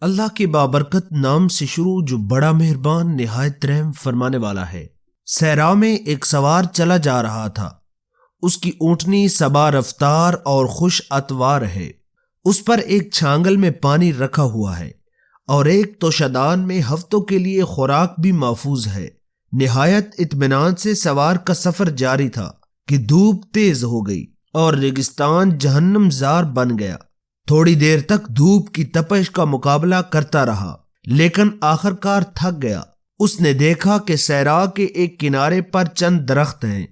اللہ کے بابرکت نام سے شروع جو بڑا مہربان نہایت رحم فرمانے والا ہے۔ صحرا میں ایک سوار چلا جا رہا تھا، اس کی اونٹنی صبا رفتار اور خوش اتوار ہے، اس پر ایک چھانگل میں پانی رکھا ہوا ہے اور ایک توشدان میں ہفتوں کے لیے خوراک بھی محفوظ ہے۔ نہایت اطمینان سے سوار کا سفر جاری تھا کہ دھوپ تیز ہو گئی اور ریگستان جہنم زار بن گیا۔ تھوڑی دیر تک دھوپ کی تپش کا مقابلہ کرتا رہا، لیکن آخر کار تھک گیا۔ اس نے دیکھا کہ صحرا کے ایک کنارے پر چند درخت ہیں۔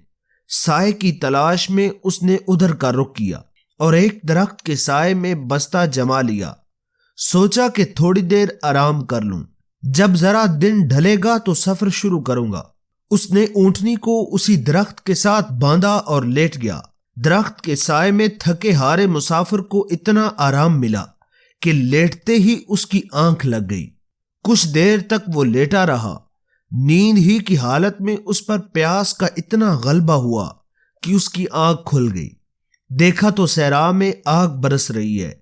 سائے کی تلاش میں اس نے ادھر کا رخ کیا اور ایک درخت کے سائے میں بستہ جما لیا۔ سوچا کہ تھوڑی دیر آرام کر لوں، جب ذرا دن ڈھلے گا تو سفر شروع کروں گا۔ اس نے اونٹنی کو اسی درخت کے ساتھ باندھا اور لیٹ گیا۔ درخت کے سائے میں تھکے ہارے مسافر کو اتنا آرام ملا کہ لیٹتے ہی اس کی آنکھ لگ گئی۔ کچھ دیر تک وہ لیٹا رہا۔ نیند ہی کی حالت میں اس پر پیاس کا اتنا غلبہ ہوا کہ اس کی آنکھ کھل گئی۔ دیکھا تو صحرا میں آگ برس رہی ہے۔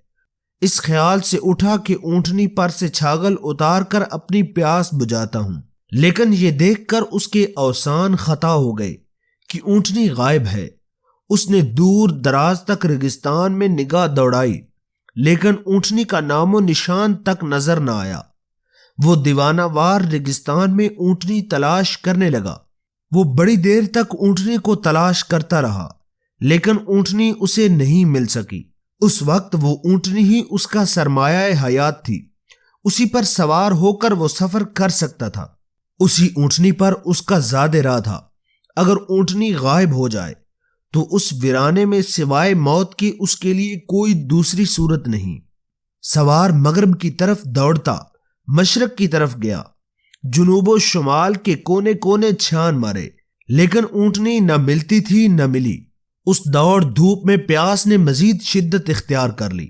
اس خیال سے اٹھا کہ اونٹنی پر سے چھاگل اتار کر اپنی پیاس بجھاتا ہوں، لیکن یہ دیکھ کر اس کے اوسان خطا ہو گئے کہ اونٹنی غائب ہے۔ اس نے دور دراز تک ریگستان میں نگاہ دوڑائی، لیکن اونٹنی کا نام و نشان تک نظر نہ آیا۔ وہ دیوانہ وار ریگستان میں اونٹنی تلاش کرنے لگا۔ وہ بڑی دیر تک اونٹنی کو تلاش کرتا رہا، لیکن اونٹنی اسے نہیں مل سکی۔ اس وقت وہ اونٹنی ہی اس کا سرمایہ حیات تھی، اسی پر سوار ہو کر وہ سفر کر سکتا تھا۔ اسی اونٹنی پر اس کا زاد راہ تھا۔ اگر اونٹنی غائب ہو جائے تو اس ویرانے میں سوائے موت کے اس کے لیے کوئی دوسری صورت نہیں۔ سوار مغرب کی طرف دوڑتا مشرق کی طرف گیا، جنوب و شمال کے کونے کونے چھان مارے، لیکن اونٹنی نہ ملتی تھی نہ ملی۔ اس دوڑ دھوپ میں پیاس نے مزید شدت اختیار کر لی۔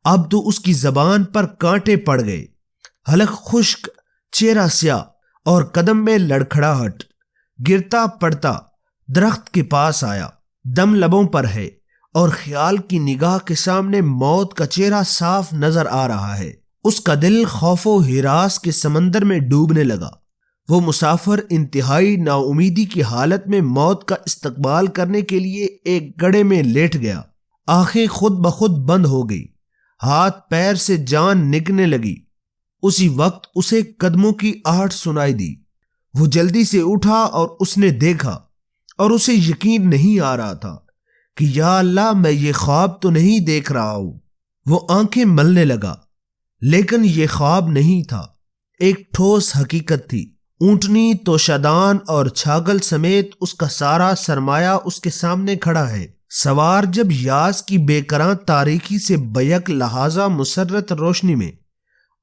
اب تو اس کی زبان پر کانٹے پڑ گئے، حلق خشک، چہرہ سیاہ اور قدم میں لڑکھڑاہٹ۔ گرتا پڑتا درخت کے پاس آیا، دم لبوں پر ہے اور خیال کی نگاہ کے سامنے موت کا چہرہ صاف نظر آ رہا ہے۔ اس کا دل خوف و ہراس کے سمندر میں ڈوبنے لگا۔ وہ مسافر انتہائی نا امیدی کی حالت میں موت کا استقبال کرنے کے لیے ایک گڑھے میں لیٹ گیا۔ آنکھیں خود بخود بند ہو گئی، ہاتھ پیر سے جان نکلنے لگی۔ اسی وقت اسے قدموں کی آہٹ سنائی دی۔ وہ جلدی سے اٹھا اور اس نے دیکھا، اور اسے یقین نہیں آ رہا تھا کہ یا اللہ، میں یہ خواب تو نہیں دیکھ رہا ہوں۔ وہ آنکھیں ملنے لگا، لیکن یہ خواب نہیں تھا، ایک ٹھوس حقیقت تھی۔ اونٹنی، توشدان اور چھاگل سمیت اس کا سارا سرمایہ اس کے سامنے کھڑا ہے۔ سوار جب یاس کی بے کراں تاریکی سے بیک لہٰذا مسرت روشنی میں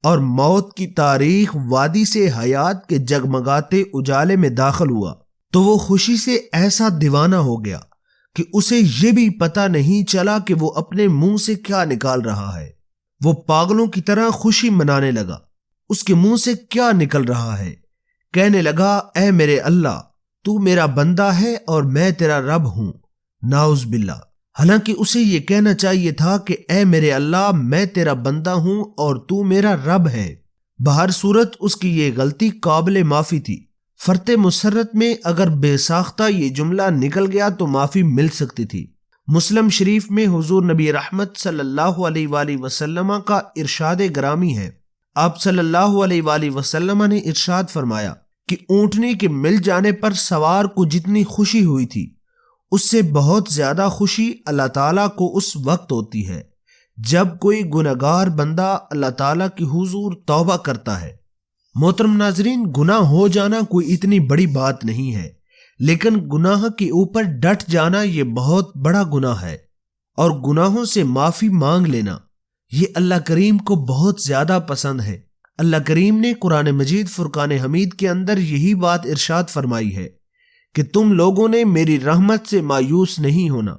اور موت کی تاریخ وادی سے حیات کے جگمگاتے اجالے میں داخل ہوا تو وہ خوشی سے ایسا دیوانہ ہو گیا کہ اسے یہ بھی پتہ نہیں چلا کہ وہ اپنے منہ سے کیا نکال رہا ہے۔ وہ پاگلوں کی طرح خوشی منانے لگا۔ اس کے منہ سے کیا نکل رہا ہے؟ کہنے لگا، اے میرے اللہ، تو میرا بندہ ہے اور میں تیرا رب ہوں۔ نعوذ باللہ۔ حالانکہ اسے یہ کہنا چاہیے تھا کہ اے میرے اللہ، میں تیرا بندہ ہوں اور تو میرا رب ہے۔ بہر صورت اس کی یہ غلطی قابل معافی تھی۔ فرط مسرت میں اگر بے ساختہ یہ جملہ نکل گیا تو معافی مل سکتی تھی۔ مسلم شریف میں حضور نبی رحمت صلی اللہ علیہ وآلہ وسلم کا ارشاد گرامی ہے۔ آپ صلی اللہ علیہ وآلہ وسلم نے ارشاد فرمایا کہ اونٹنی کے مل جانے پر سوار کو جتنی خوشی ہوئی تھی، اس سے بہت زیادہ خوشی اللہ تعالیٰ کو اس وقت ہوتی ہے جب کوئی گنہگار بندہ اللہ تعالیٰ کی حضور توبہ کرتا ہے۔ محترم ناظرین، گناہ ہو جانا کوئی اتنی بڑی بات نہیں ہے، لیکن گناہ کے اوپر ڈٹ جانا یہ بہت بڑا گناہ ہے، اور گناہوں سے معافی مانگ لینا یہ اللہ کریم کو بہت زیادہ پسند ہے۔ اللہ کریم نے قرآن مجید فرقان حمید کے اندر یہی بات ارشاد فرمائی ہے کہ تم لوگوں نے میری رحمت سے مایوس نہیں ہونا۔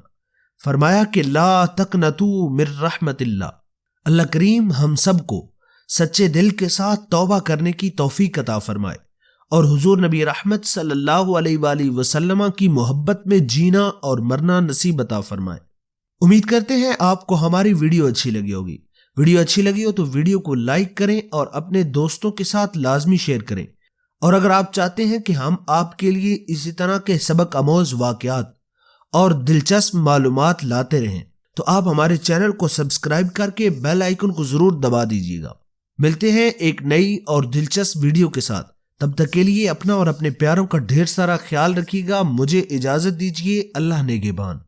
فرمایا کہ لا تقنطوا من رحمت اللہ۔ اللہ کریم ہم سب کو سچے دل کے ساتھ توبہ کرنے کی توفیق عطا فرمائے اور حضور نبی رحمت صلی اللہ علیہ وآلہ وسلم کی محبت میں جینا اور مرنا نصیب عطا فرمائے۔ امید کرتے ہیں آپ کو ہماری ویڈیو اچھی لگی ہوگی۔ ویڈیو اچھی لگی ہو تو ویڈیو کو لائک کریں اور اپنے دوستوں کے ساتھ لازمی شیئر کریں، اور اگر آپ چاہتے ہیں کہ ہم آپ کے لیے اسی طرح کے سبق آموز واقعات اور دلچسپ معلومات لاتے رہیں تو آپ ہمارے چینل کو سبسکرائب کر کے بیل آئیکن کو ضرور دبا دیجیے گا۔ ملتے ہیں ایک نئی اور دلچسپ ویڈیو کے ساتھ، تب تک کے لیے اپنا اور اپنے پیاروں کا ڈھیر سارا خیال رکھیے گا۔ مجھے اجازت دیجیے، اللہ نگہبان۔